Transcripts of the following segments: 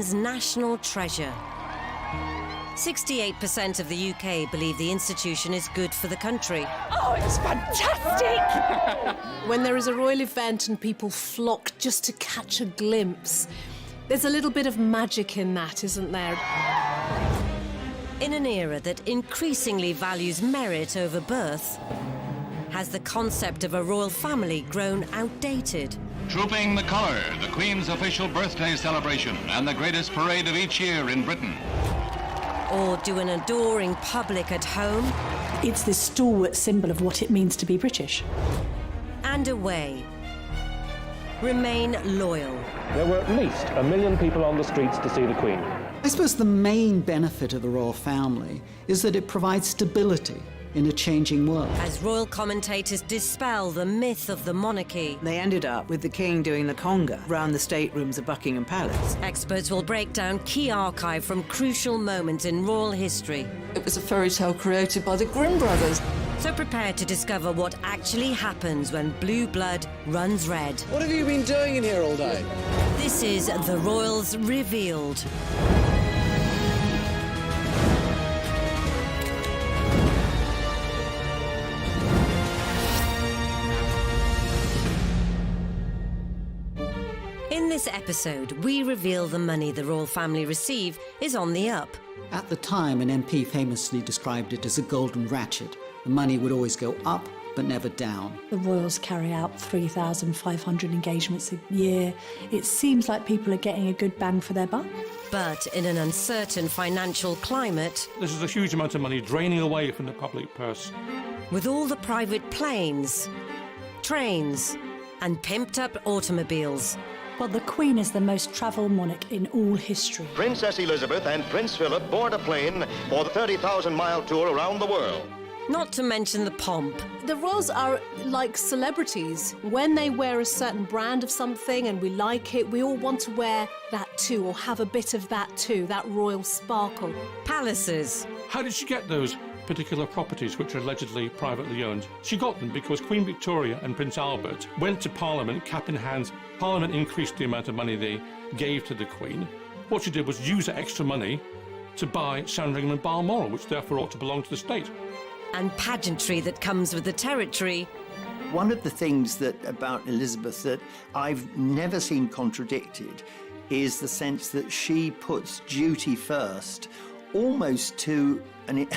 national treasure. 68% of the UK believe the institution is good for the country. Oh, it's fantastic! When there is a royal event and people flock just to catch a glimpse, there's a little bit of magic in that, isn't there? In an era that increasingly values merit over birth, has the concept of a royal family grown outdated? Trooping the colour, the Queen's official birthday celebration and the greatest parade of each year in Britain. Or do an adoring public at home? It's this stalwart symbol of what it means to be British. And away. Remain loyal. There were at least 1 million people on the streets to see the Queen. I suppose the main benefit of the royal family is that it provides stability in a changing world. As royal commentators dispel the myth of the monarchy, They ended up with the king doing the conga round the staterooms of Buckingham Palace. experts will break down key archive from crucial moments in royal history. It was a fairy tale created by the Grimm brothers. So prepare to discover what actually happens when blue blood runs red. What have you been doing in here all day? This is The Royals Revealed. In this episode, we reveal the money the royal family receive is on the up. At the time, an MP famously described it as a golden ratchet. The money would always go up, but never down. The royals carry out 3,500 engagements a year. It seems like people are getting a good bang for their buck. But in an uncertain financial climate, This is a huge amount of money draining away from the public purse. with all the private planes, trains, and pimped-up automobiles, Well, the Queen is the most travelled monarch in all history. Princess Elizabeth and Prince Philip board a plane for the 30,000-mile tour around the world. not to mention the pomp. The royals are like celebrities. When they wear a certain brand of something and we like it, we all want to wear that too, or have a bit of that too, that royal sparkle. Palaces, How did she get those particular properties which are allegedly privately owned? She got them because Queen Victoria and Prince Albert went to Parliament cap in hand. Parliament increased the amount of money they gave to the Queen. What she did was use that extra money to buy Sandringham and Balmoral, which therefore ought to belong to the state. and pageantry that comes with the territory. One of the things that about Elizabeth that I've never seen contradicted is the sense that she puts duty first, almost to an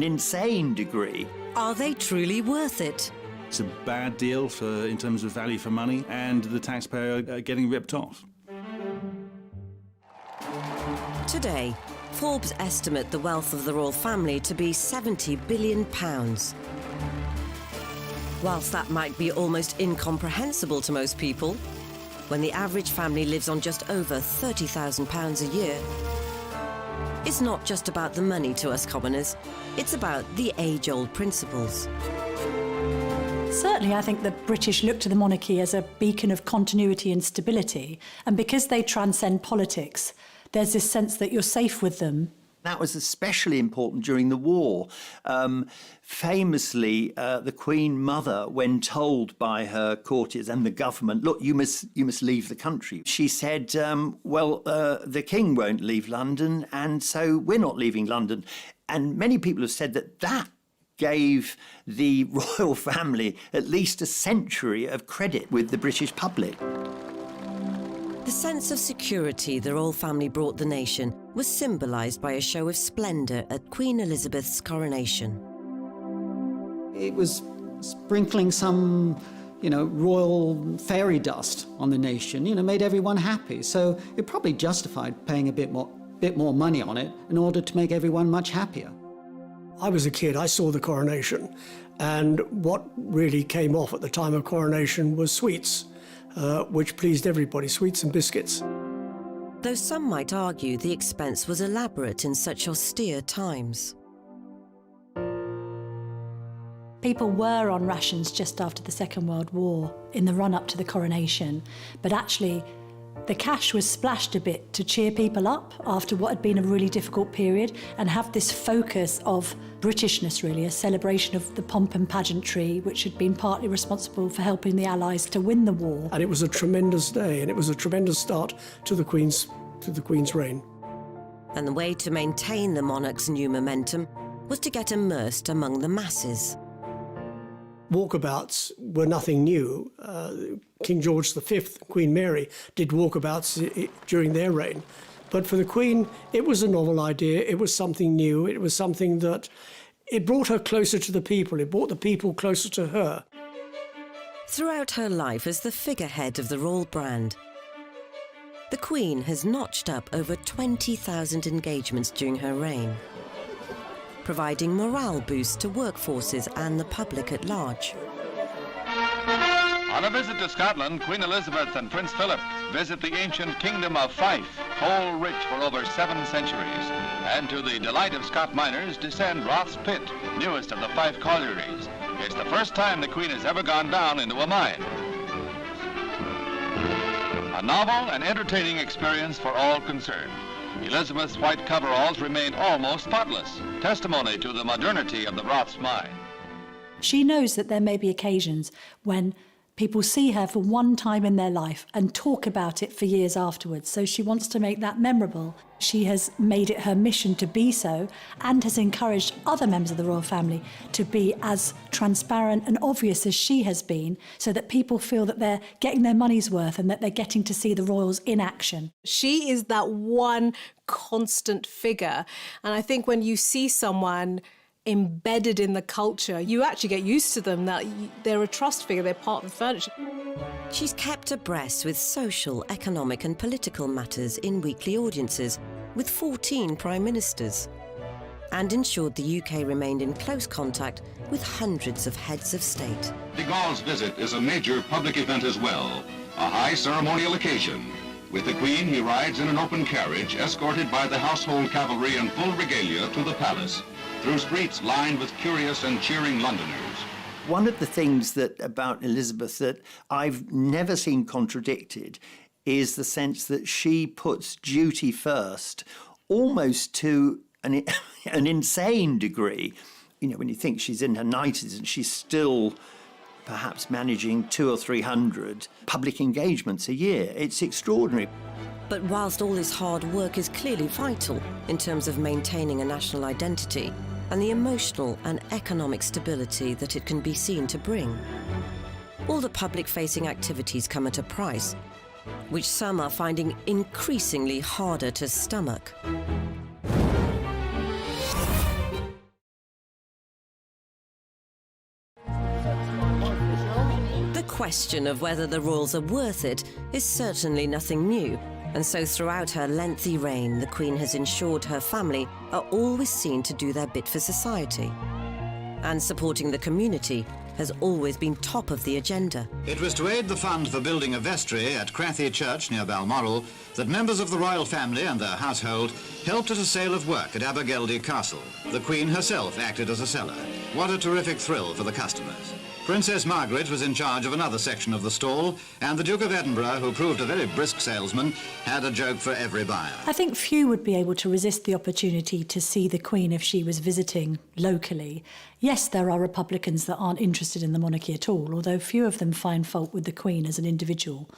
insane degree. Are they truly worth it? It's a bad deal in terms of value for money, and the taxpayer getting ripped off. Today, Forbes estimate the wealth of the royal family to be £70 billion. Whilst that might be almost incomprehensible to most people, when the average family lives on just over £30,000 a year, it's not just about the money to us commoners, it's about the age-old principles. Certainly, I think the British look to the monarchy as a beacon of continuity and stability, and because they transcend politics, there's this sense that you're safe with them. That was especially important during the war. Famously, the Queen Mother, when told by her courtiers and the government, look, you must leave the country, she said, the King won't leave London, and so we're not leaving London. And many people have said that gave the royal family at least a century of credit with the British public. The sense of security the royal family brought the nation was symbolised by a show of splendour at Queen Elizabeth's coronation. It was sprinkling some, royal fairy dust on the nation, made everyone happy. So it probably justified paying a bit more money on it in order to make everyone much happier. I was a kid, I saw the coronation, and what really came off at the time of coronation was sweets, which pleased everybody, sweets and biscuits. Though some might argue the expense was elaborate in such austere times. People were on rations just after the Second World War, in the run-up to the coronation, but actually the cash was splashed a bit to cheer people up after what had been a really difficult period and have this focus of Britishness, really, a celebration of the pomp and pageantry, which had been partly responsible for helping the Allies to win the war. And it was a tremendous day, and it was a tremendous start to the Queen's to the Queen's reign. And the way to maintain the monarch's new momentum was to get immersed among the masses. Walkabouts were nothing new. King George V, Queen Mary, did walkabouts during their reign. But for the Queen, it was a novel idea. It was something new. It was something that it brought her closer to the people. It brought the people closer to her. Throughout her life as the figurehead of the royal brand, the Queen has notched up over 20,000 engagements during her reign, providing morale boosts to workforces and the public at large. On a visit to Scotland, Queen Elizabeth and Prince Philip visit the ancient kingdom of Fife, coal rich for over 7 centuries. And to the delight of Scot miners, descend Roth's Pit, newest of the Fife collieries. It's the first time the Queen has ever gone down into a mine. A novel and entertaining experience for all concerned. Elizabeth's white coveralls remain almost spotless, testimony to the modernity of the Roth's mine. She knows that there may be occasions when people see her for one time in their life and talk about it for years afterwards. So she wants to make that memorable. She has made it her mission to be so and has encouraged other members of the royal family to be as transparent and obvious as she has been, so that people feel that they're getting their money's worth and that they're getting to see the royals in action. She is that one constant figure. And I think when you see someone embedded in the culture, you actually get used to them, that they're a trust figure, they're part of the furniture. She's kept abreast with social, economic and political matters in weekly audiences with 14 prime ministers, and ensured the UK remained in close contact with hundreds of heads of state. De Gaulle's visit is a major public event as well, a high ceremonial occasion. With the Queen, he rides in an open carriage, escorted by the household cavalry in full regalia to the palace, through streets lined with curious and cheering Londoners. One of the things about Elizabeth that I've never seen contradicted is the sense that she puts duty first, almost to an insane degree. You know, when you think she's in her 90s and she's still perhaps managing 200 or 300 public engagements a year. It's extraordinary. But whilst all this hard work is clearly vital in terms of maintaining a national identity and the emotional and economic stability that it can be seen to bring, all the public-facing activities come at a price, which some are finding increasingly harder to stomach. The question of whether the royals are worth it is certainly nothing new, and so throughout her lengthy reign, the Queen has ensured her family are always seen to do their bit for society. And supporting the community has always been top of the agenda. It was to aid the fund for building a vestry at Crathy Church near Balmoral that members of the royal family and their household helped at a sale of work at Abergeldy Castle. The Queen herself acted as a seller. What a terrific thrill for the customers. Princess Margaret was in charge of another section of the stall, and the Duke of Edinburgh, who proved a very brisk salesman, had a joke for every buyer. I think few would be able to resist the opportunity to see the Queen if she was visiting locally. Yes, there are Republicans that aren't interested in the monarchy at all, although few of them find fault with the Queen as an individual,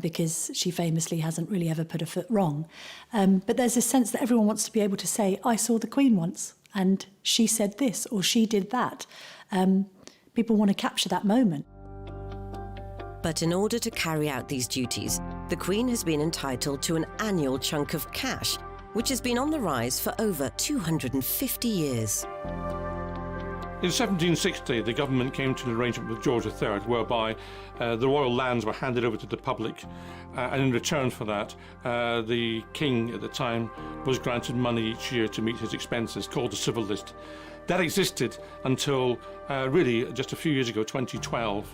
because she famously hasn't really ever put a foot wrong. But there's a sense that everyone wants to be able to say, I saw the Queen once, and she said this, or she did that. People want to capture that moment. But in order to carry out these duties, the Queen has been entitled to an annual chunk of cash, which has been on the rise for over 250 years. In 1760, the government came to an arrangement with George III whereby the royal lands were handed over to the public, and in return for that, the king at the time was granted money each year to meet his expenses, called the civil list. That existed until really just a few years ago, 2012,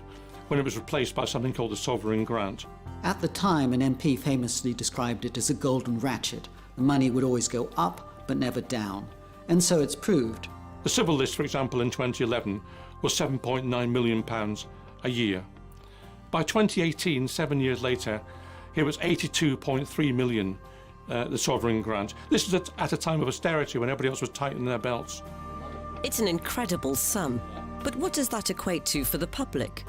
when it was replaced by something called the sovereign grant. At the time, an MP famously described it as a golden ratchet. The money would always go up, but never down. And so it's proved. The civil list, for example, in 2011 was £7.9 million a year. By 2018, 7 years later, it was £82.3 million, the sovereign grant. This was at a time of austerity when everybody else was tightening their belts. It's an incredible sum, but what does that equate to for the public?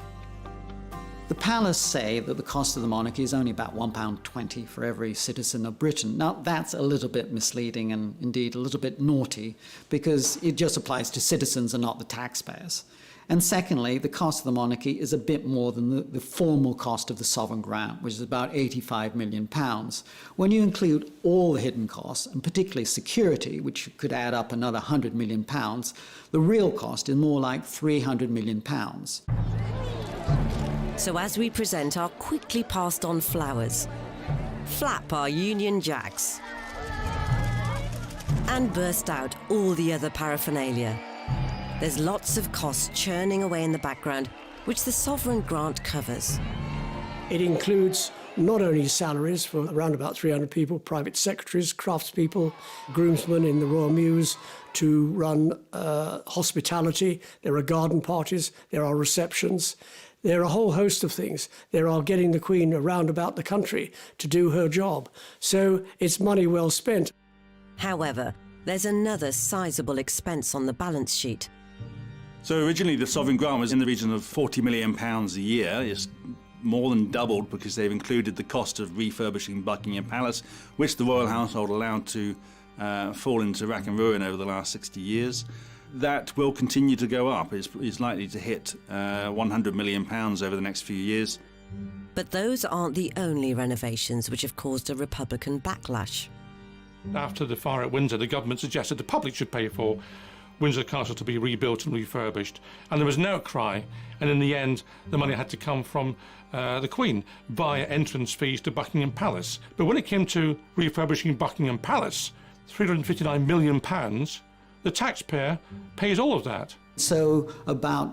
The palace say that the cost of the monarchy is only about £1.20 for every citizen of Britain. Now, that's a little bit misleading and indeed a little bit naughty, because it just applies to citizens and not the taxpayers. And secondly, the cost of the monarchy is a bit more than the formal cost of the sovereign grant, which is about £85 million. When you include all the hidden costs, and particularly security, which could add up another £100 million, the real cost is more like £300 million. So as we present our quickly passed on flowers, flap our Union Jacks, and burst out all the other paraphernalia, there's lots of costs churning away in the background, which the sovereign grant covers. It includes not only salaries for around about 300 people, private secretaries, craftspeople, groomsmen in the Royal Mews, to run hospitality. There are garden parties, there are receptions. There are a whole host of things. There are getting the Queen around about the country to do her job. So it's money well spent. However, there's another sizable expense on the balance sheet. So originally the sovereign grant was in the region of £40 million a year. It's more than doubled because they've included the cost of refurbishing Buckingham Palace, which the royal household allowed to fall into rack and ruin over the last 60 years. That will continue to go up. It's likely to hit £100 million over the next few years. But those aren't the only renovations which have caused a Republican backlash. After the fire at Windsor, the government suggested the public should pay for Windsor Castle to be rebuilt and refurbished. And there was an outcry, and in the end, the money had to come from the Queen via entrance fees to Buckingham Palace. But when it came to refurbishing Buckingham Palace, £359 million, the taxpayer pays all of that. So about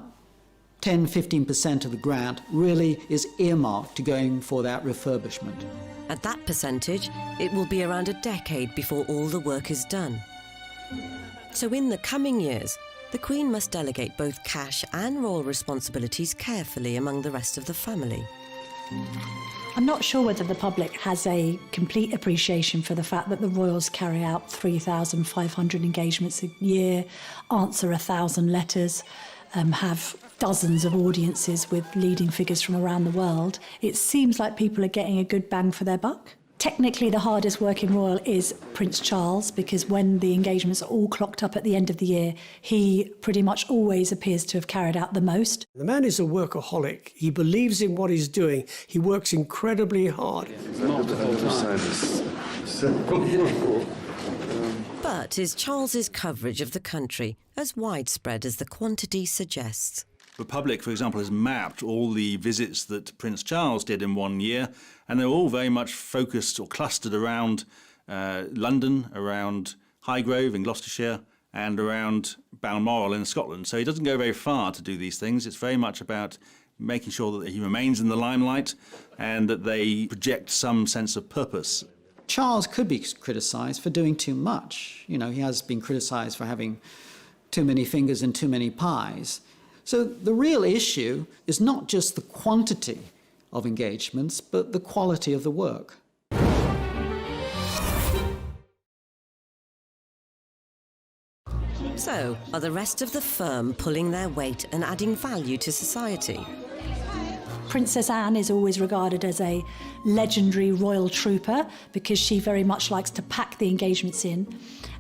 10-15% of the grant really is earmarked to going for that refurbishment. At that percentage, it will be around a decade before all the work is done. So in the coming years, the Queen must delegate both cash and royal responsibilities carefully among the rest of the family. I'm not sure whether the public has a complete appreciation for the fact that the royals carry out 3,500 engagements a year, answer 1,000 letters, have dozens of audiences with leading figures from around the world. It seems like people are getting a good bang for their buck. Technically, the hardest working royal is Prince Charles, because when the engagements are all clocked up at the end of the year, he pretty much always appears to have carried out the most. The man is a workaholic. He believes in what he's doing. He works incredibly hard. But is Charles's coverage of the country as widespread as the quantity suggests? The public, for example, has mapped all the visits that Prince Charles did in one year, and they're all very much focused or clustered around London, around Highgrove in Gloucestershire, and around Balmoral in Scotland. So he doesn't go very far to do these things. It's very much about making sure that he remains in the limelight and that they project some sense of purpose. Charles could be criticised for doing too much. You know, he has been criticised for having too many fingers in too many pies. So the real issue is not just the quantity of engagements, but the quality of the work. So, are the rest of the firm pulling their weight and adding value to society? Princess Anne is always regarded as a legendary royal trooper because she very much likes to pack the engagements in.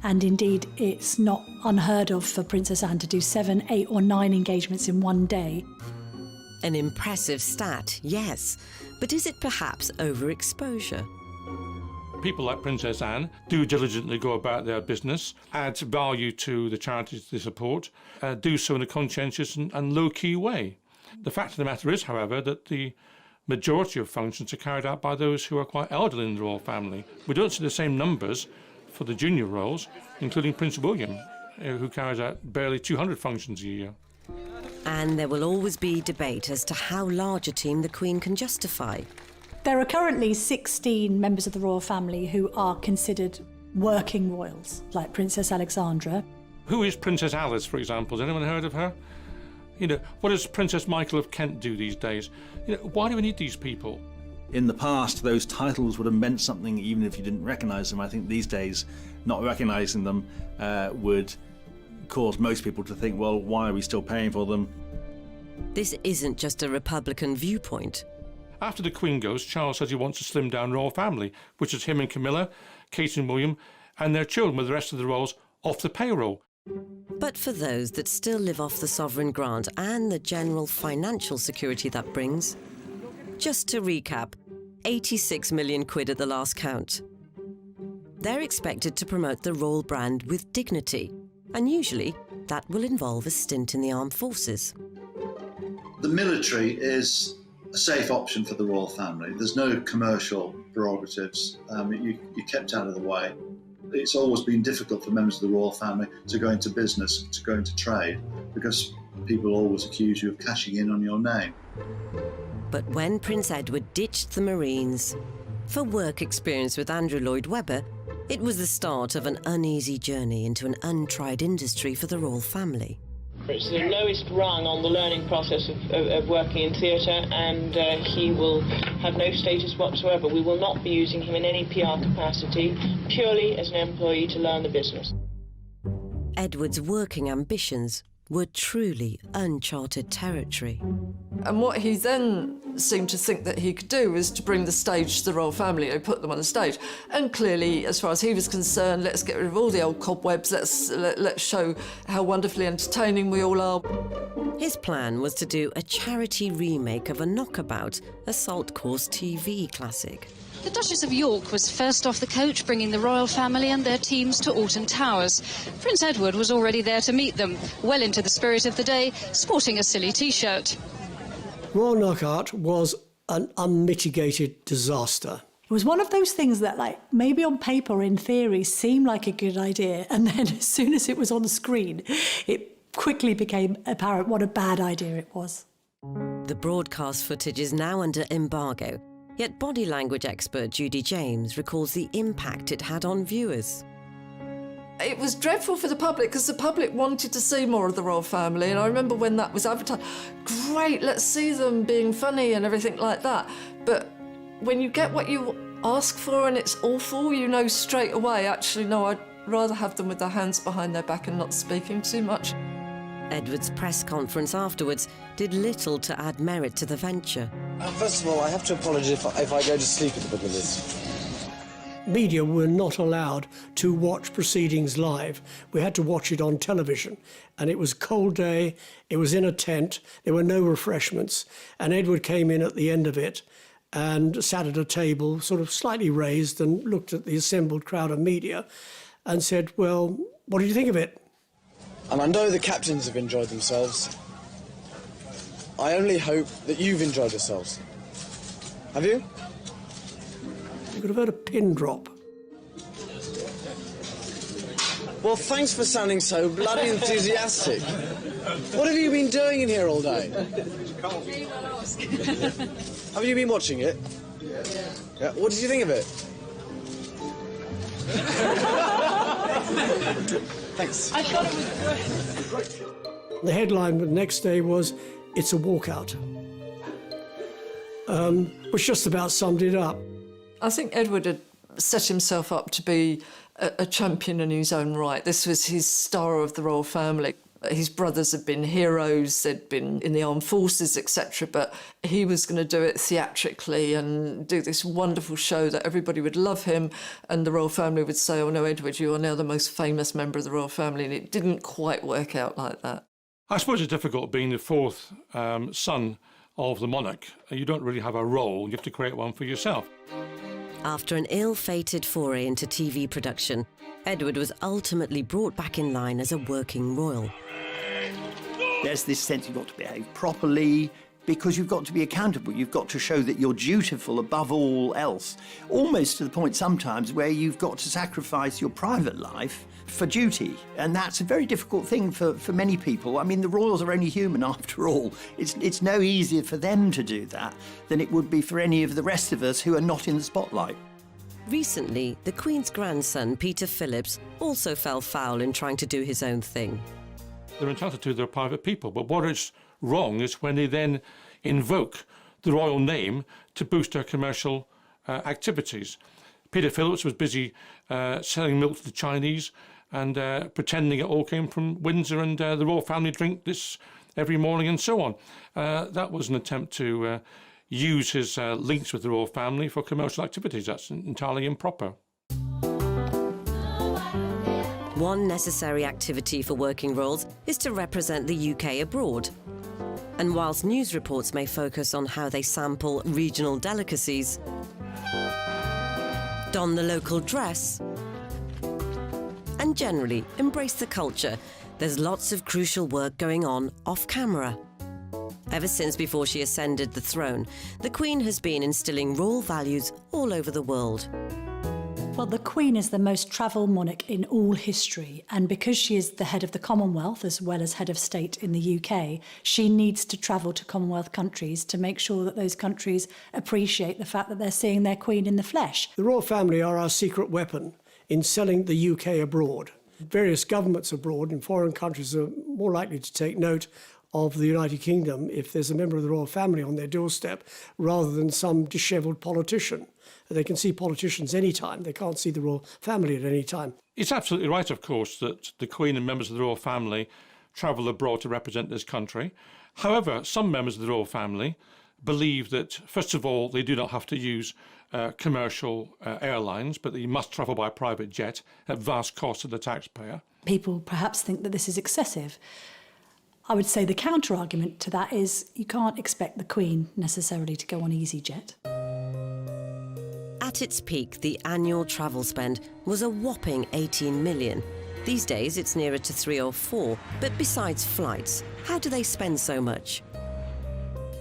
And indeed, it's not unheard of for Princess Anne to do 7, 8 or 9 engagements in one day. An impressive stat, yes. But is it perhaps overexposure? People like Princess Anne do diligently go about their business, add value to the charities they support, do so in a conscientious and low-key way. The fact of the matter is, however, that the majority of functions are carried out by those who are quite elderly in the royal family. We don't see the same numbers for the junior royals, including Prince William, who carries out barely 200 functions a year. And there will always be debate as to how large a team the Queen can justify. There are currently 16 members of the royal family who are considered working royals, like Princess Alexandra. Who is Princess Alice, for example? Has anyone heard of her? You know, what does Princess Michael of Kent do these days? You know, why do we need these people? In the past, those titles would have meant something even if you didn't recognise them. I think these days, not recognising them would cause most people to think, well, why are we still paying for them? This isn't just a Republican viewpoint. After the Queen goes, Charles says he wants to slim down the royal family, which is him and Camilla, Kate and William, and their children with the rest of the royals off the payroll. But for those that still live off the sovereign grant and the general financial security that brings, just to recap, 86 million quid at the last count. They're expected to promote the royal brand with dignity, and usually that will involve a stint in the armed forces. The military is a safe option for the royal family. There's no commercial prerogatives. You're kept out of the way. It's always been difficult for members of the royal family to go into business, to go into trade, because people always accuse you of cashing in on your name. But when Prince Edward ditched the Marines for work experience with Andrew Lloyd Webber, it was the start of an uneasy journey into an untried industry for the royal family. It's the lowest rung on the learning process of working in theatre, and he will have no status whatsoever. We will not be using him in any PR capacity, purely as an employee to learn the business. Edward's working ambitions were truly uncharted territory. And what he then seemed to think that he could do was to bring the stage to the royal family and put them on the stage. And clearly, as far as he was concerned, let's get rid of all the old cobwebs, let's show how wonderfully entertaining we all are. His plan was to do a charity remake of a knockabout assault course TV classic. The Duchess of York was first off the coach, bringing the royal family and their teams to Alton Towers. Prince Edward was already there to meet them, well into the spirit of the day, sporting a silly T-shirt. Royal Knockout was an unmitigated disaster. It was one of those things that, like, maybe on paper or in theory seemed like a good idea, and then as soon as it was on the screen, it quickly became apparent what a bad idea it was. The broadcast footage is now under embargo, yet body language expert Judy James recalls the impact it had on viewers. It was dreadful for the public because the public wanted to see more of the royal family, and I remember when that was advertised, great, let's see them being funny and everything like that. But when you get what you ask for and it's awful, you know straight away, actually, no, I'd rather have them with their hands behind their back and not speaking too much. Edward's press conference afterwards did little to add merit to the venture. First of all, I have to apologise if I go to sleep at the middle of this. Media were not allowed to watch proceedings live. We had to watch it on television. And it was a cold day, it was in a tent, there were no refreshments. And Edward came in at the end of it and sat at a table, sort of slightly raised, and looked at the assembled crowd of media and said, well, what do you think of it? And I know the captains have enjoyed themselves. I only hope that you've enjoyed yourselves. Have you? You could have heard a pin drop. Well, thanks for sounding so bloody enthusiastic. What have you been doing in here all day? Have you been watching it? Yeah. What did you think of it? Thanks. I thought it was great. The headline the next day was, "It's a walkout," which just about summed it up. I think Edward had set himself up to be a champion in his own right. This was his star of the royal family. His brothers had been heroes, they'd been in the armed forces, etc., but he was going to do it theatrically and do this wonderful show that everybody would love him, and the royal family would say, oh no, Edward, you are now the most famous member of the royal family, and it didn't quite work out like that. I suppose it's difficult being the fourth son of the monarch. You don't really have a role, you have to create one for yourself. After an ill-fated foray into TV production, Edward was ultimately brought back in line as a working royal. There's this sense you've got to behave properly because you've got to be accountable. You've got to show that you're dutiful above all else, almost to the point sometimes where you've got to sacrifice your private life for duty. And that's a very difficult thing for many people. I mean, the royals are only human after all. It's no easier for them to do that than it would be for any of the rest of us who are not in the spotlight. Recently, the Queen's grandson, Peter Phillips, also fell foul in trying to do his own thing. They're entitled to their private people, but what is wrong is when they then invoke the royal name to boost their commercial activities. Peter Phillips was busy selling milk to the Chinese and pretending it all came from Windsor, and the royal family drink this every morning and so on. That was an attempt to use his links with the royal family for commercial activities. That's entirely improper. One necessary activity for working royals is to represent the UK abroad. And whilst news reports may focus on how they sample regional delicacies, don the local dress, and generally embrace the culture, there's lots of crucial work going on off camera. Ever since before she ascended the throne, the Queen has been instilling royal values all over the world. Well, the Queen is the most travelled monarch in all history, and because she is the head of the Commonwealth as well as head of state in the UK, she needs to travel to Commonwealth countries to make sure that those countries appreciate the fact that they're seeing their Queen in the flesh. The royal family are our secret weapon in selling the UK abroad. Various governments abroad in foreign countries are more likely to take note of the United Kingdom if there's a member of the royal family on their doorstep rather than some dishevelled politician. They can see politicians anytime. They can't see the royal family at any time. It's absolutely right, of course, that the Queen and members of the royal family travel abroad to represent this country. However, some members of the royal family believe that, first of all, they do not have to use commercial airlines, but they must travel by private jet at vast cost to the taxpayer. People perhaps think that this is excessive. I would say the counter-argument to that is you can't expect the Queen necessarily to go on EasyJet. At its peak, the annual travel spend was a whopping 18 million. These days, it's nearer to 3 or 4. But besides flights, how do they spend so much?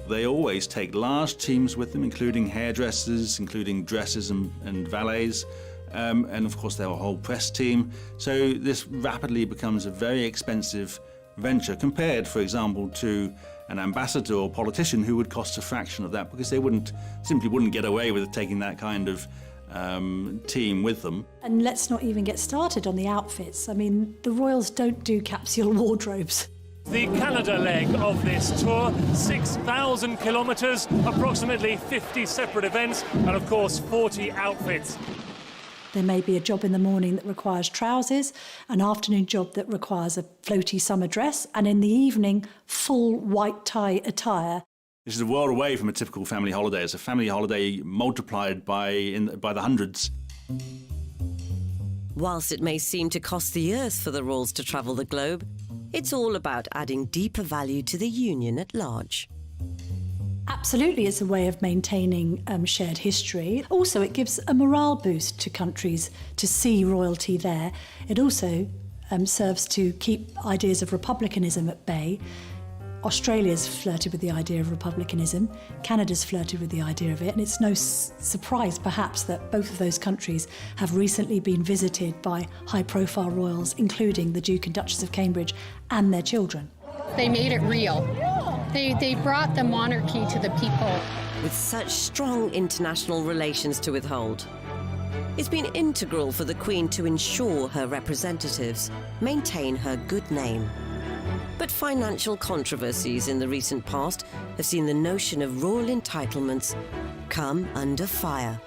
They always take large teams with them, including hairdressers, including dressers and valets, and of course their whole press team. So this rapidly becomes a very expensive venture compared, for example, to an ambassador or politician who would cost a fraction of that because they simply wouldn't get away with taking that kind of team with them. And let's not even get started on the outfits. I mean, the royals don't do capsule wardrobes. The Canada leg of this tour, 6,000 kilometres, approximately 50 separate events, and of course 40 outfits. There may be a job in the morning that requires trousers, an afternoon job that requires a floaty summer dress, and in the evening, full white tie attire. This is a world away from a typical family holiday. It's a family holiday multiplied by the hundreds. Whilst it may seem to cost the earth for the royals to travel the globe, it's all about adding deeper value to the union at large. Absolutely, it's a way of maintaining shared history. Also, it gives a morale boost to countries to see royalty there. It also serves to keep ideas of republicanism at bay. Australia's flirted with the idea of republicanism, Canada's flirted with the idea of it, and it's no surprise perhaps that both of those countries have recently been visited by high-profile royals, including the Duke and Duchess of Cambridge and their children. They made it real. They brought the monarchy to the people. With such strong international relations to withhold, it's been integral for the Queen to ensure her representatives maintain her good name. But financial controversies in the recent past have seen the notion of royal entitlements come under fire.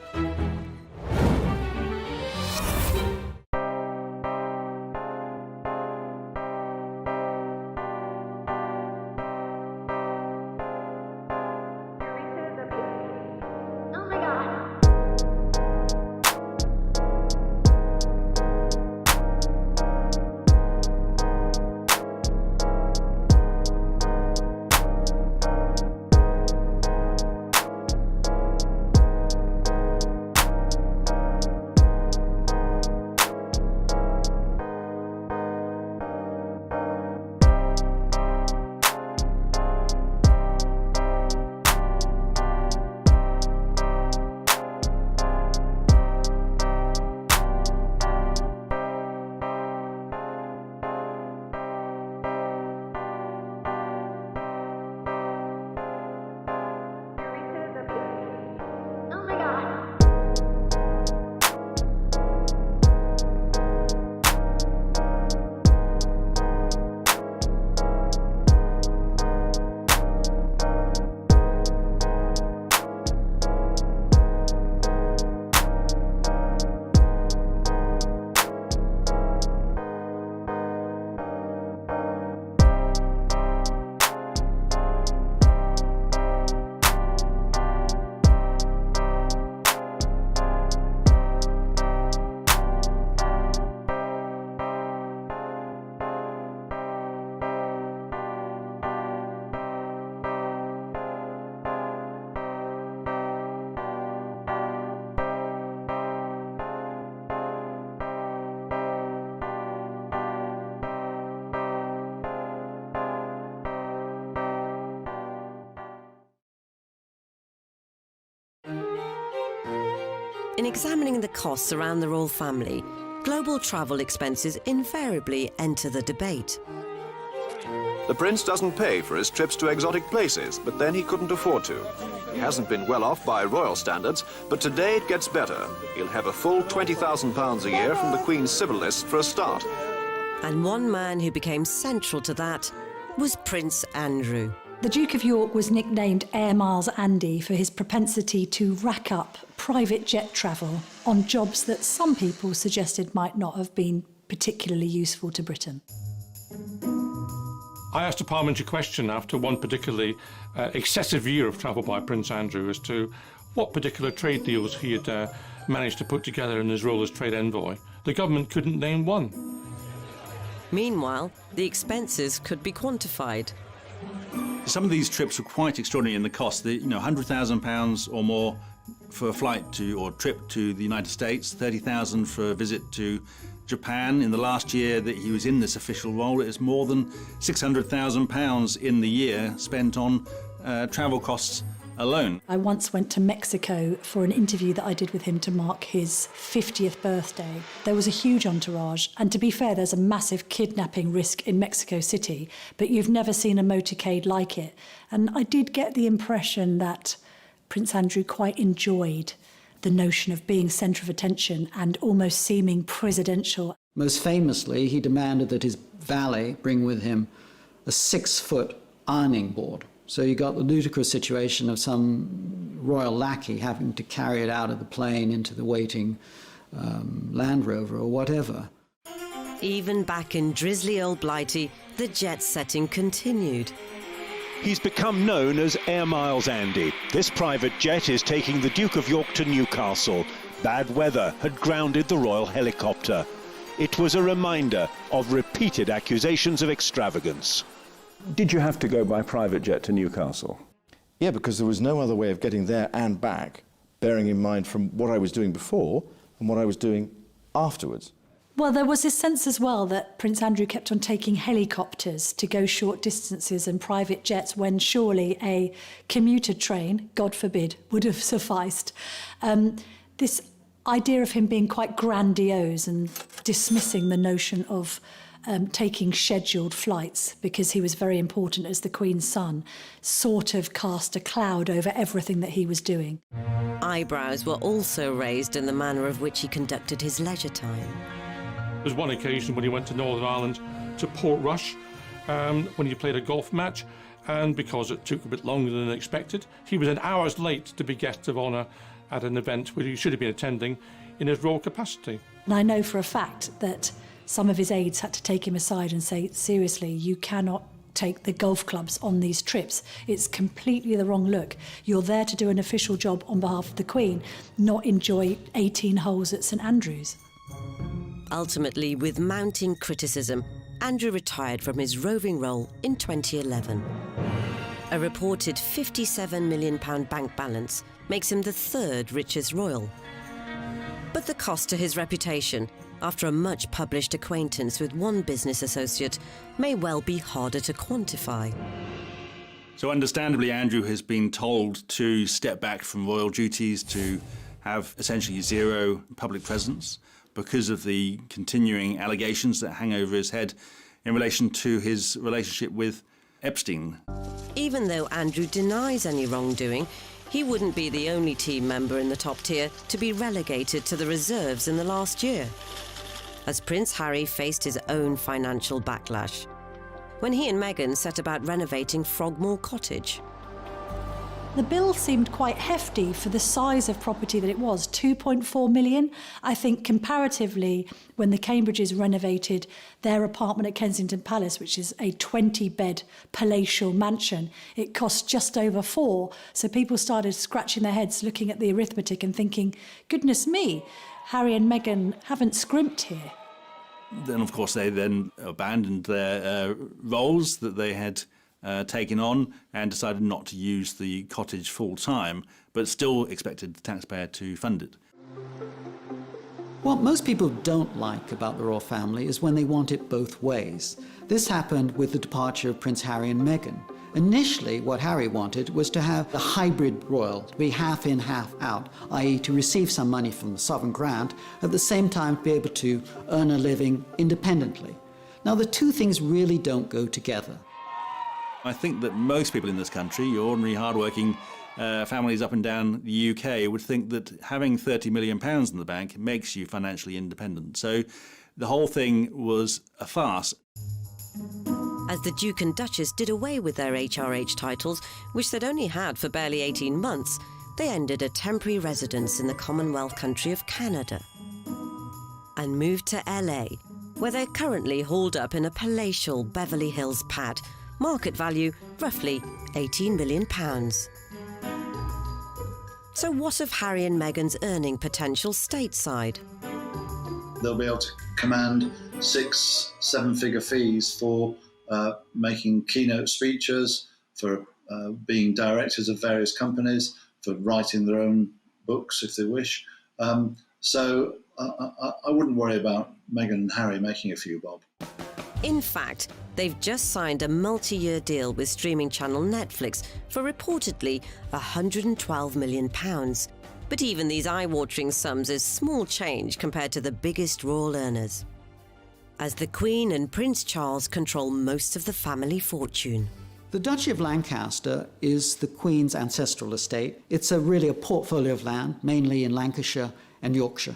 In examining the costs around the royal family, global travel expenses invariably enter the debate. The prince doesn't pay for his trips to exotic places, but then he couldn't afford to. He hasn't been well off by royal standards, but today it gets better. He'll have a full £20,000 a year from the Queen's civil list for a start. And one man who became central to that was Prince Andrew. The Duke of York was nicknamed Air Miles Andy for his propensity to rack up private jet travel on jobs that some people suggested might not have been particularly useful to Britain. I asked a parliamentary question after one particularly excessive year of travel by Prince Andrew as to what particular trade deals he had managed to put together in his role as trade envoy. The government couldn't name one. Meanwhile, the expenses could be quantified. Some of these trips were quite extraordinary in the cost. £100,000 or more for a flight to or trip to the United States, $30,000 for a visit to Japan. In the last year that he was in this official role, it was more than £600,000 in the year spent on travel costs alone. I once went to Mexico for an interview that I did with him to mark his 50th birthday. There was a huge entourage, and to be fair, there's a massive kidnapping risk in Mexico City, but you've never seen a motorcade like it. And I did get the impression that Prince Andrew quite enjoyed the notion of being centre of attention and almost seeming presidential. Most famously, he demanded that his valet bring with him a 6-foot ironing board. So you got the ludicrous situation of some royal lackey having to carry it out of the plane into the waiting Land Rover or whatever. Even back in drizzly old Blighty, the jet setting continued. He's become known as Air Miles Andy. This private jet is taking the Duke of York to Newcastle. Bad weather had grounded the royal helicopter. It was a reminder of repeated accusations of extravagance. Did you have to go by private jet to Newcastle? Yeah, because there was no other way of getting there and back, bearing in mind from what I was doing before and what I was doing afterwards. Well, there was this sense as well that Prince Andrew kept on taking helicopters to go short distances and private jets when surely a commuter train, God forbid, would have sufficed. This idea of him being quite grandiose and dismissing the notion of taking scheduled flights because he was very important as the Queen's son sort of cast a cloud over everything that he was doing. Eyebrows were also raised in the manner of which he conducted his leisure time. There was one occasion when he went to Northern Ireland to Portrush when he played a golf match, and because it took a bit longer than expected, he was an hours late to be guest of honour at an event where he should have been attending in his royal capacity. And I know for a fact that some of his aides had to take him aside and say, seriously, you cannot take the golf clubs on these trips. It's completely the wrong look. You're there to do an official job on behalf of the Queen, not enjoy 18 holes at St Andrews. Ultimately, with mounting criticism, Andrew retired from his roving role in 2011. A reported £57 million bank balance makes him the third richest royal. But the cost to his reputation, after a much-published acquaintance with one business associate, may well be harder to quantify. So understandably, Andrew has been told to step back from royal duties, to have essentially zero public presence because of the continuing allegations that hang over his head in relation to his relationship with Epstein. Even though Andrew denies any wrongdoing, he wouldn't be the only team member in the top tier to be relegated to the reserves in the last year, as Prince Harry faced his own financial backlash when he and Meghan set about renovating Frogmore Cottage. The bill seemed quite hefty for the size of property that it was, 2.4 million. I think comparatively, when the Cambridges renovated their apartment at Kensington Palace, which is a 20-bed palatial mansion, it cost just over 4. So people started scratching their heads, looking at the arithmetic and thinking, goodness me, Harry and Meghan haven't scrimped here. Then, of course, they then abandoned their roles that they had taken on and decided not to use the cottage full-time, but still expected the taxpayer to fund it. What most people don't like about the royal family is when they want it both ways. This happened with the departure of Prince Harry and Meghan. Initially, what Harry wanted was to have a hybrid royal, to be half in, half out, i.e. to receive some money from the sovereign grant, at the same time be able to earn a living independently. Now, the two things really don't go together. I think that most people in this country, your ordinary hard-working families up and down the UK, would think that having £30 million in the bank makes you financially independent. So the whole thing was a farce. As the Duke and Duchess did away with their HRH titles, which they'd only had for barely 18 months, they ended a temporary residence in the Commonwealth country of Canada and moved to LA, where they're currently hauled up in a palatial Beverly Hills pad, market value roughly £18 million. So what of Harry and Meghan's earning potential stateside? They'll be able to command 6-7-figure fees for making keynote speeches, for being directors of various companies, for writing their own books if they wish. So I wouldn't worry about Meghan and Harry making a few bob. In fact, they've just signed a multi-year deal with streaming channel Netflix for reportedly £112 million. But even these eye-watering sums is small change compared to the biggest royal earners, as the Queen and Prince Charles control most of the family fortune. The Duchy of Lancaster is the Queen's ancestral estate. It's really a portfolio of land, mainly in Lancashire and Yorkshire.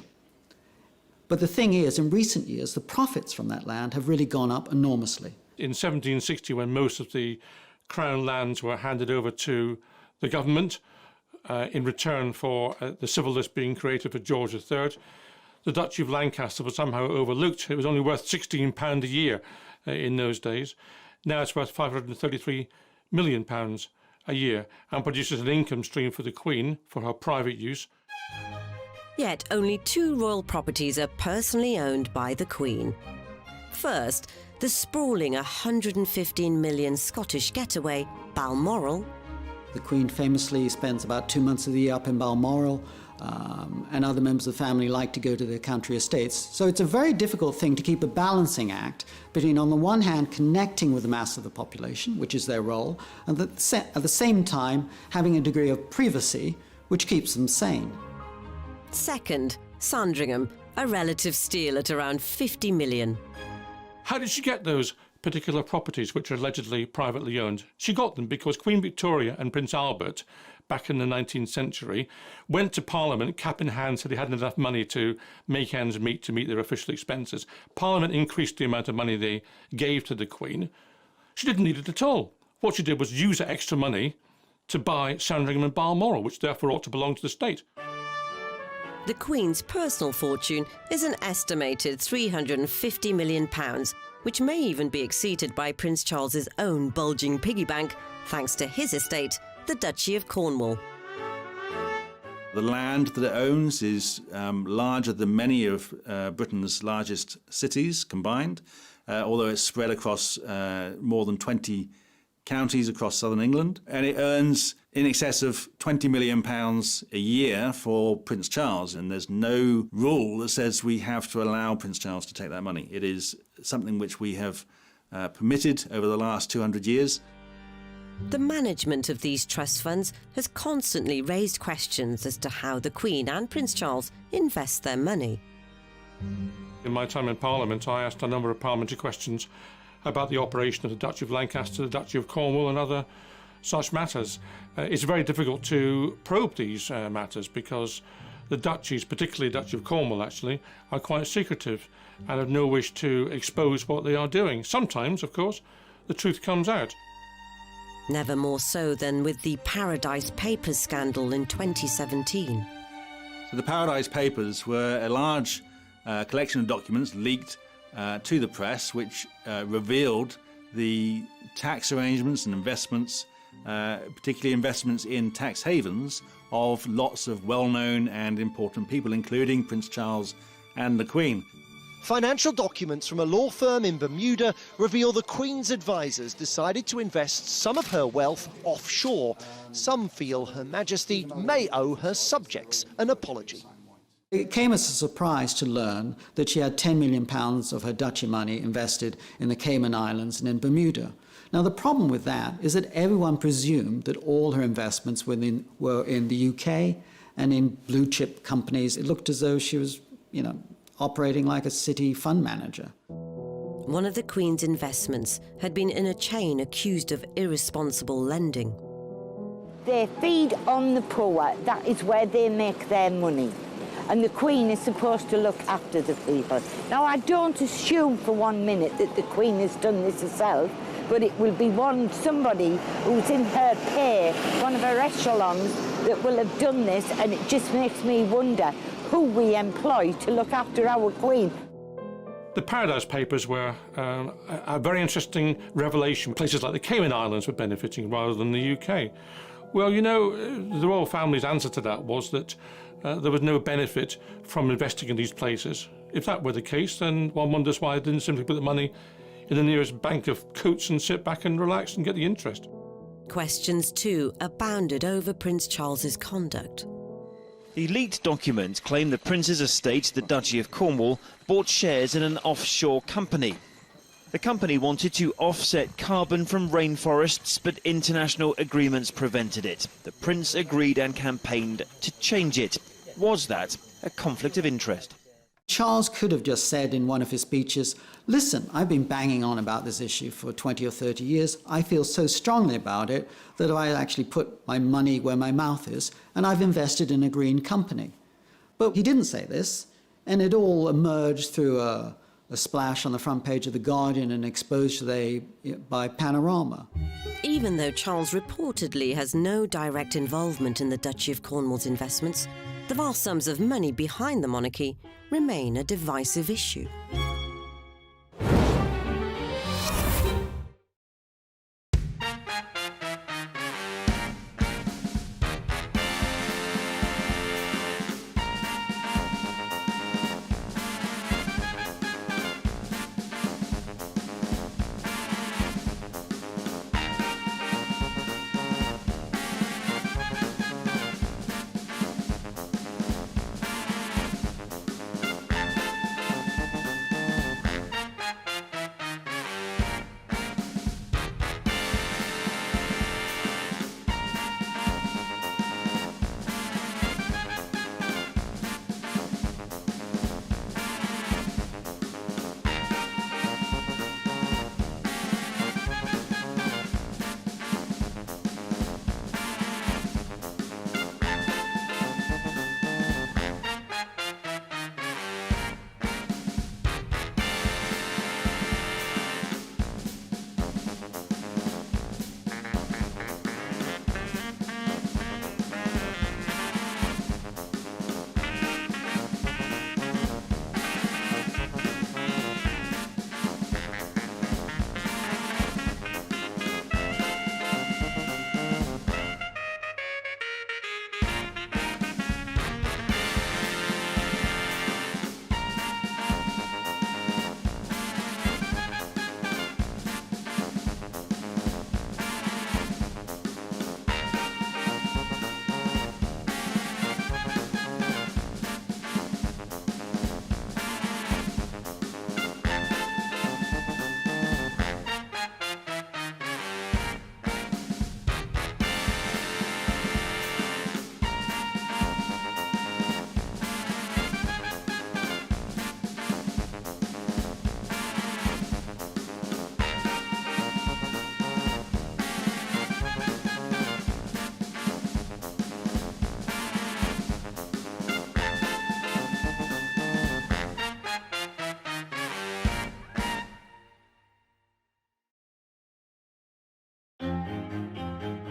But the thing is, in recent years, the profits from that land have really gone up enormously. In 1760, when most of the Crown lands were handed over to the government in return for the civil list being created for George III, the Duchy of Lancaster was somehow overlooked. It was only worth £16 a year in those days. Now it's worth £533 million a year and produces an income stream for the Queen for her private use. Yet only 2 royal properties are personally owned by the Queen. First, the sprawling £115 million Scottish getaway, Balmoral. The Queen famously spends about 2 months of the year up in Balmoral, and other members of the family like to go to their country estates. So it's a very difficult thing to keep a balancing act between, on the one hand, connecting with the mass of the population, which is their role, and at the same time having a degree of privacy, which keeps them sane. Second, Sandringham, a relative steal at around £50 million. How did she get those particular properties, which are allegedly privately owned? She got them because Queen Victoria and Prince Albert, back in the 19th century, went to Parliament, cap in hand, said they hadn't enough money to make ends meet to meet their official expenses. Parliament increased the amount of money they gave to the Queen. She didn't need it at all. What she did was use that extra money to buy Sandringham and Balmoral, which therefore ought to belong to the state. The Queen's personal fortune is an estimated £350 million, which may even be exceeded by Prince Charles's own bulging piggy bank, thanks to his estate, the Duchy of Cornwall. The land that it owns is larger than many of Britain's largest cities combined, although it's spread across more than 20 counties across southern England. And it earns in excess of £20 million a year for Prince Charles. And there's no rule that says we have to allow Prince Charles to take that money. It is something which we have permitted over the last 200 years. The management of these trust funds has constantly raised questions as to how the Queen and Prince Charles invest their money. In my time in Parliament, I asked a number of parliamentary questions about the operation of the Duchy of Lancaster, the Duchy of Cornwall and other such matters. It's very difficult to probe these matters because the duchies, particularly the Duchy of Cornwall actually, are quite secretive and have no wish to expose what they are doing. Sometimes, of course, the truth comes out. Never more so than with the Paradise Papers scandal in 2017. So the Paradise Papers were a large collection of documents leaked to the press, which revealed the tax arrangements and investments, particularly investments in tax havens, of lots of well-known and important people, including Prince Charles and the Queen. Financial documents from a law firm in Bermuda reveal the Queen's advisors decided to invest some of her wealth offshore. Some feel Her Majesty may owe her subjects an apology. It came as a surprise to learn that she had £10 million of her duchy money invested in the Cayman Islands and in Bermuda. Now, the problem with that is that everyone presumed that all her investments were in the UK and in blue chip companies. It looked as though she was, operating like a city fund manager. One of the Queen's investments had been in a chain accused of irresponsible lending. They feed on the poor. That is where they make their money. And the Queen is supposed to look after the people. Now, I don't assume for 1 minute that the Queen has done this herself, but it will be somebody who's in her pay, one of her echelons, that will have done this, and it just makes me wonder who we employ to look after our Queen. The Paradise Papers were a very interesting revelation. Places like the Cayman Islands were benefiting rather than the UK. Well, the royal family's answer to that was that there was no benefit from investing in these places. If that were the case, then one wonders why they didn't simply put the money in the nearest bank of coats and sit back and relax and get the interest. Questions, too, abounded over Prince Charles's conduct. The leaked documents claim the Prince's estate, the Duchy of Cornwall, bought shares in an offshore company. The company wanted to offset carbon from rainforests, but international agreements prevented it. The Prince agreed and campaigned to change it. Was that a conflict of interest? Charles could have just said in one of his speeches, listen, I've been banging on about this issue for 20 or 30 years. I feel so strongly about it that I actually put my money where my mouth is, and I've invested in a green company. But he didn't say this, and it all emerged through a splash on the front page of The Guardian and exposed today by Panorama. Even though Charles reportedly has no direct involvement in the Duchy of Cornwall's investments, the vast sums of money behind the monarchy remain a divisive issue.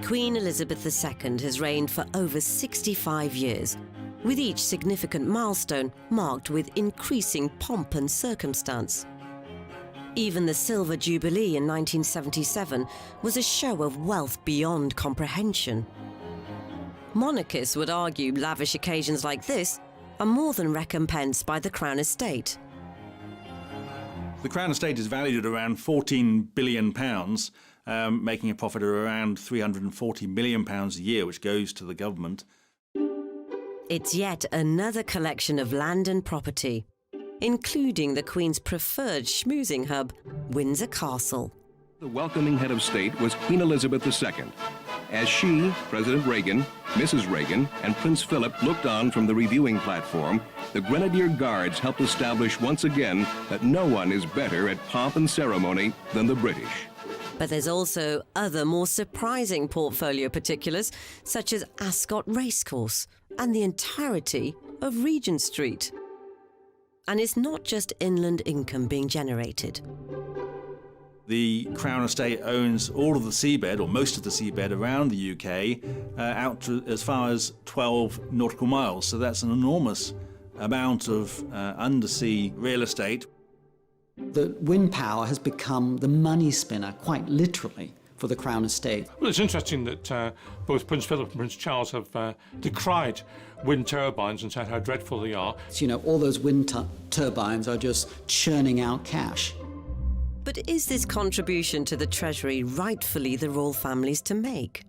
Queen Elizabeth II has reigned for over 65 years, with each significant milestone marked with increasing pomp and circumstance. Even the Silver Jubilee in 1977 was a show of wealth beyond comprehension. Monarchists would argue lavish occasions like this are more than recompensed by the Crown Estate. The Crown Estate is valued at around £14 billion, making a profit of around £340 million a year, which goes to the government. It's yet another collection of land and property, including the Queen's preferred schmoozing hub, Windsor Castle. The welcoming head of state was Queen Elizabeth II, as she, President Reagan, Mrs. Reagan, and Prince Philip looked on from the reviewing platform. The Grenadier Guards helped establish once again that no one is better at pomp and ceremony than the British. But there's also other more surprising portfolio particulars, such as Ascot Racecourse and the entirety of Regent Street. And it's not just inland income being generated. The Crown Estate owns all of the seabed, or most of the seabed around the UK, out to as far as 12 nautical miles. So that's an enormous amount of undersea real estate. The wind power has become the money spinner, quite literally, for the Crown Estate. Well, it's interesting that both Prince Philip and Prince Charles have decried wind turbines and said how dreadful they are. You know, all those wind turbines are just churning out cash. But is this contribution to the Treasury rightfully the royal family's to make?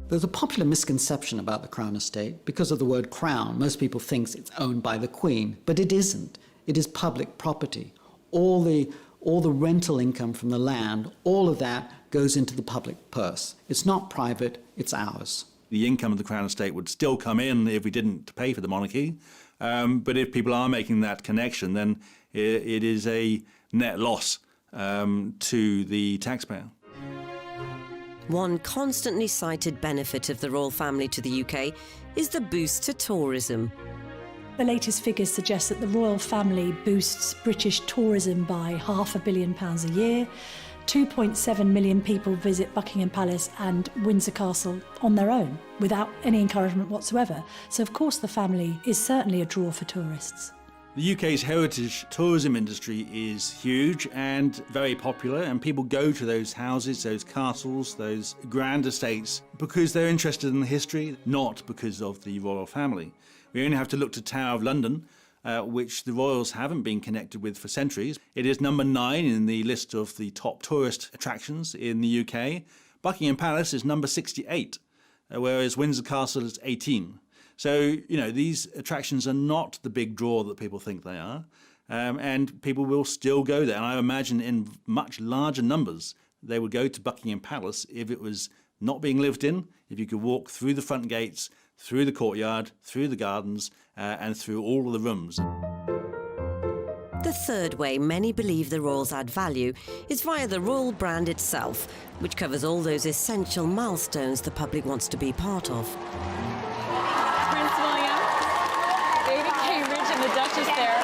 There's a popular misconception about the Crown Estate. Because of the word crown, most people think it's owned by the Queen, but it isn't. It is public property. All the rental income from the land, all of that goes into the public purse. It's not private, it's ours. The income of the Crown Estate would still come in if we didn't pay for the monarchy. But if people are making that connection, then it is a net loss to the taxpayer. One constantly cited benefit of the royal family to the UK is the boost to tourism. The latest figures suggest that the royal family boosts British tourism by £500 million a year. 2.7 million people visit Buckingham Palace and Windsor Castle on their own, without any encouragement whatsoever. So of course the family is certainly a draw for tourists. The UK's heritage tourism industry is huge and very popular, and people go to those houses, those castles, those grand estates because they're interested in the history, not because of the royal family. We only have to look to Tower of London, which the royals haven't been connected with for centuries. It is number 9 in the list of the top tourist attractions in the UK. Buckingham Palace is number 68, whereas Windsor Castle is 18. So, you know, these attractions are not the big draw that people think they are, and people will still go there. And I imagine in much larger numbers, they would go to Buckingham Palace if it was not being lived in, if you could walk through the front gates, through the courtyard, through the gardens, and through all of the rooms. The third way many believe the royals add value is via the royal brand itself, which covers all those essential milestones the public wants to be part of. Prince William, David Cambridge and the Duchess there,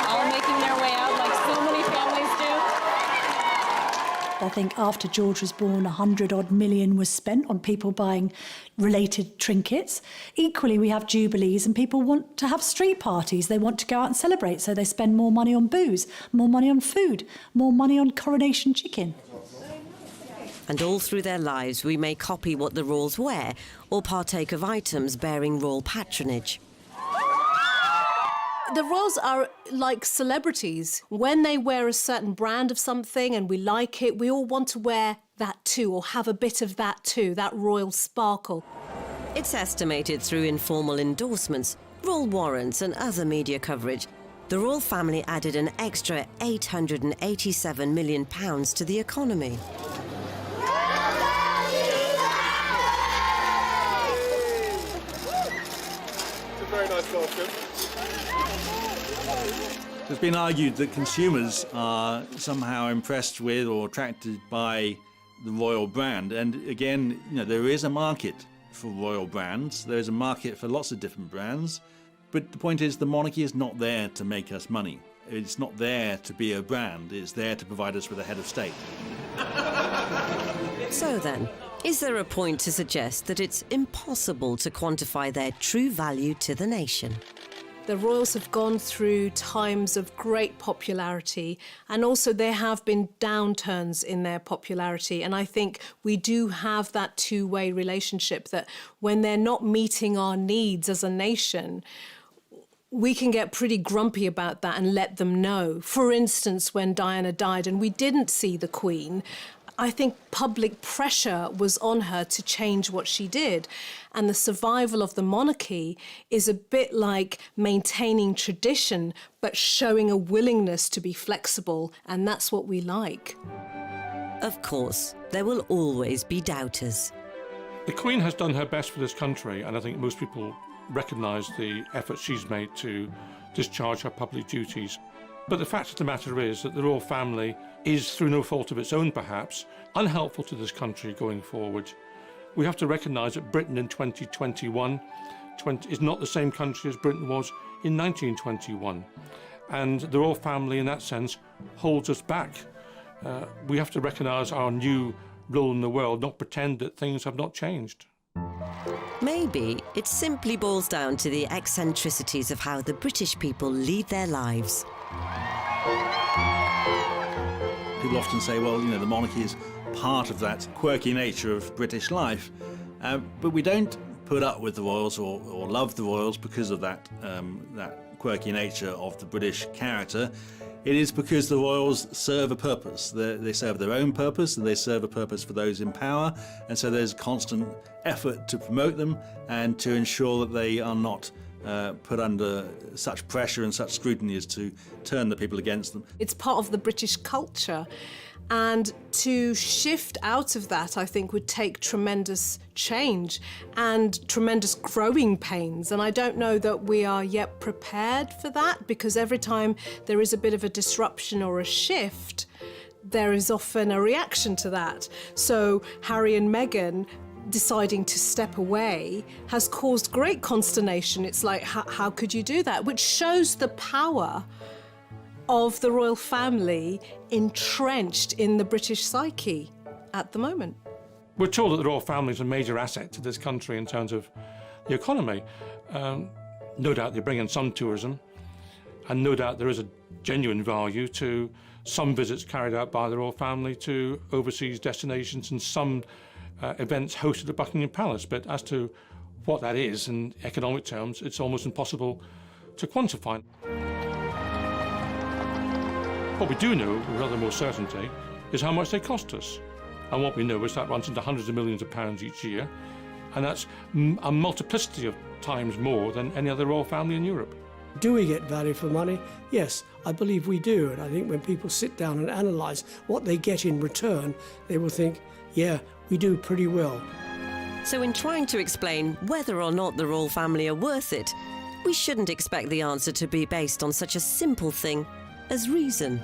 all making their way out like so many families do. I think after George was born, 100-odd million was spent on people buying related trinkets. Equally, we have jubilees and people want to have street parties. They want to go out and celebrate, so they spend more money on booze, more money on food, more money on coronation chicken. And all through their lives, we may copy what the royals wear or partake of items bearing royal patronage. The royals are like celebrities. When they wear a certain brand of something and we like it, we all want to wear that too, or have a bit of that too, that royal sparkle. It's estimated through informal endorsements, royal warrants and other media coverage, the royal family added an extra £887 million to the economy. It's a very nice costume. It's been argued that consumers are somehow impressed with or attracted by the royal brand. And again, you know, there is a market for royal brands. There is a market for lots of different brands. But the point is, the monarchy is not there to make us money. It's not there to be a brand. It's there to provide us with a head of state. So then, is there a point to suggest that it's impossible to quantify their true value to the nation? The royals have gone through times of great popularity, and also there have been downturns in their popularity. And I think we do have that two-way relationship, that when they're not meeting our needs as a nation, we can get pretty grumpy about that and let them know. For instance, when Diana died and we didn't see the Queen, I think public pressure was on her to change what she did. And the survival of the monarchy is a bit like maintaining tradition, but showing a willingness to be flexible. And that's what we like. Of course, there will always be doubters. The Queen has done her best for this country, and I think most people recognise the effort she's made to discharge her public duties. But the fact of the matter is that the royal family is, through no fault of its own perhaps, unhelpful to this country going forward. We have to recognise that Britain in 2021 is not the same country as Britain was in 1921. And the royal family, in that sense, holds us back. We have to recognise our new role in the world, not pretend that things have not changed. Maybe it simply boils down to the eccentricities of how the British people lead their lives. People often say, well, you know, the monarchy is part of that quirky nature of British life, but we don't put up with the royals or love the royals because of that quirky nature of the British character. It is because the royals serve a purpose. They serve their own purpose, and they serve a purpose for those in power, and so there's constant effort to promote them and to ensure that they are not put under such pressure and such scrutiny as to turn the people against them. It's part of the British culture, and to shift out of that, I think, would take tremendous change and tremendous growing pains, and I don't know that we are yet prepared for that, because every time there is a bit of a disruption or a shift, there is often a reaction to that. So Harry and Meghan deciding to step away has caused great consternation. It's like, how could you do that? Which shows the power of the royal family entrenched in the British psyche at the moment. We're told that the royal family is a major asset to this country in terms of the economy. No doubt they bring in some tourism, and no doubt there is a genuine value to some visits carried out by the royal family to overseas destinations and some events hosted at Buckingham Palace. But as to what that is in economic terms, it's almost impossible to quantify. What we do know, with rather more certainty, is how much they cost us. And what we know is that runs into hundreds of millions of pounds each year, and that's a multiplicity of times more than any other royal family in Europe. Do we get value for money? Yes, I believe we do. And I think when people sit down and analyse what they get in return, they will think, yeah, we do pretty well. So in trying to explain whether or not the royal family are worth it, we shouldn't expect the answer to be based on such a simple thing as reason.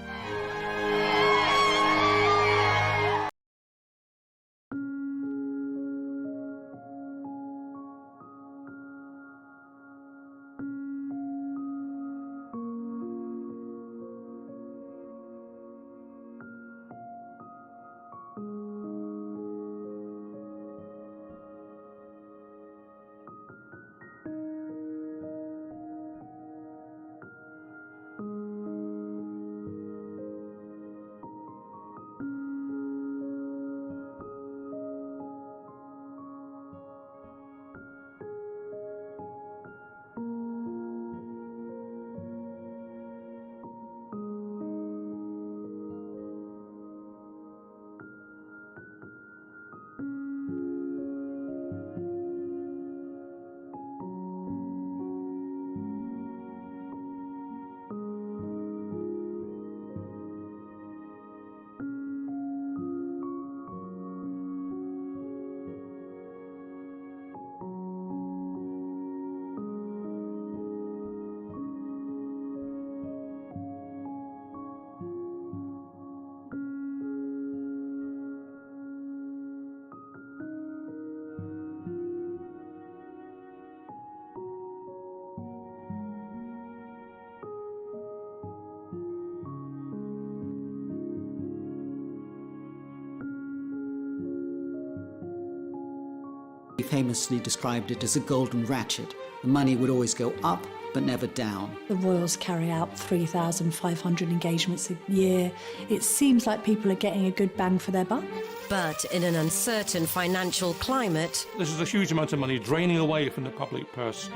He famously described it as a golden ratchet. The money would always go up, but never down. The royals carry out 3,500 engagements a year. It seems like people are getting a good bang for their buck. But in an uncertain financial climate, this is a huge amount of money draining away from the public purse.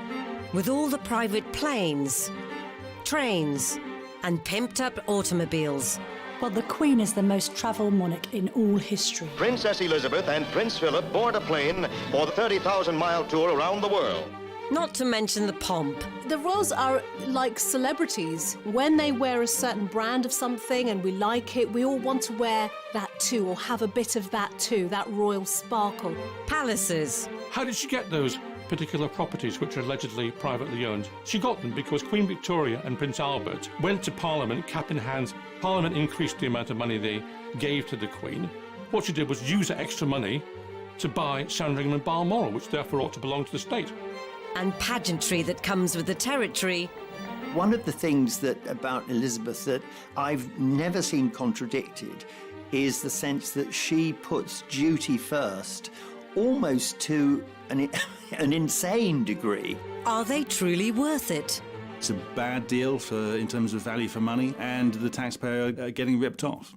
With all the private planes, trains, and pimped-up automobiles. Well, the Queen is the most travelled monarch in all history. Princess Elizabeth and Prince Philip board a plane for the 30,000-mile tour around the world. Not to mention the pomp. The royals are like celebrities. When they wear a certain brand of something and we like it, we all want to wear that too, or have a bit of that too, that royal sparkle. Palaces. How did she get those particular properties which are allegedly privately owned? She got them because Queen Victoria and Prince Albert went to Parliament cap in hand. Parliament increased the amount of money they gave to the Queen. What she did was use that extra money to buy Sandringham and Balmoral, which therefore ought to belong to the state. And pageantry that comes with the territory. One of the things about Elizabeth that I've never seen contradicted is the sense that she puts duty first, almost to an insane degree. Are they truly worth it? It's a bad deal in terms of value for money, and the taxpayer are getting ripped off.